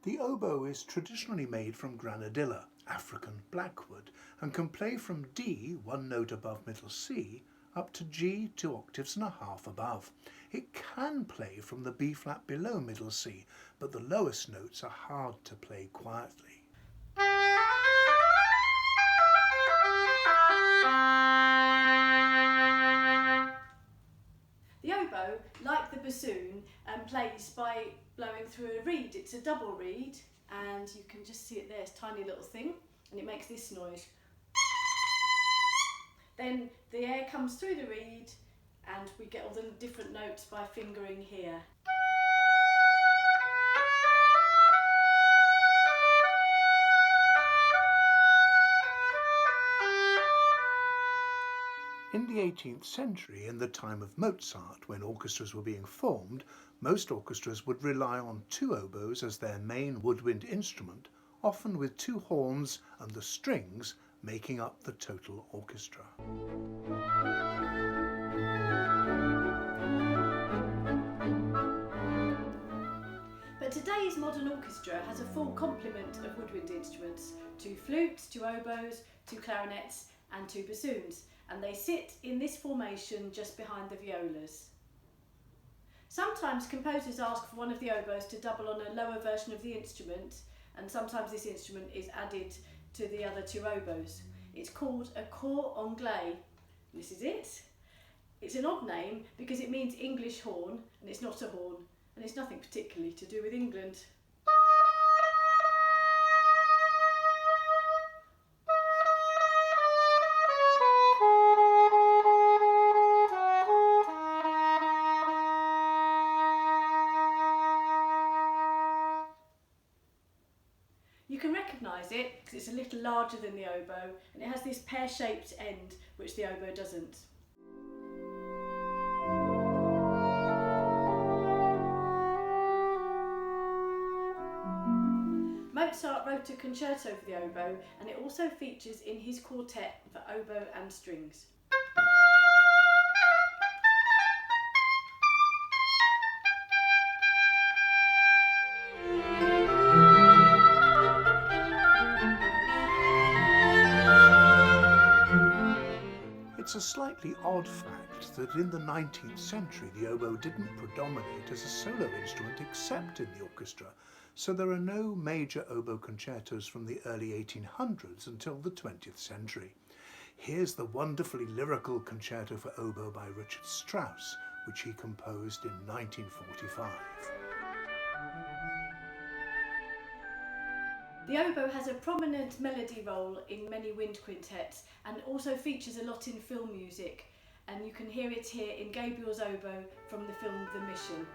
The oboe is traditionally made from granadilla, African blackwood, and can play from D, one note above middle C, up to G, 2.5 octaves above. It can play from the B flat below middle C, but the lowest notes are hard to play quietly. The oboe, like the bassoon, plays by blowing through a reed. It's a double reed, and you can just see it there, it's a tiny little thing, and it makes this noise. Then the air comes through the reed, and we get all the different notes by fingering here. In the 18th century, in the time of Mozart, when orchestras were being formed, most orchestras would rely on two oboes as their main woodwind instrument, often with two horns and the strings making up the total orchestra. But today's modern orchestra has a full complement of woodwind instruments, 2 flutes, 2 oboes, 2 clarinets and 2 bassoons, and they sit in this formation just behind the violas. Sometimes composers ask for one of the oboes to double on a lower version of the instrument, and sometimes this instrument is added to the other 2 oboes. It's called a cor anglais. This is it. It's an odd name because it means English horn, and it's not a horn, and it's nothing particularly to do with England. You can recognise it because it's a little larger than the oboe, and it has this pear-shaped end which the oboe doesn't. Mozart wrote a concerto for the oboe, and it also features in his quartet for oboe and strings. It's a slightly odd fact that in the 19th century the oboe didn't predominate as a solo instrument except in the orchestra, so there are no major oboe concertos from the early 1800s until the 20th century. Here's the wonderfully lyrical concerto for oboe by Richard Strauss, which he composed in 1945. The oboe has a prominent melody role in many wind quintets and also features a lot in film music, and you can hear it here in Gabriel's oboe from the film The Mission.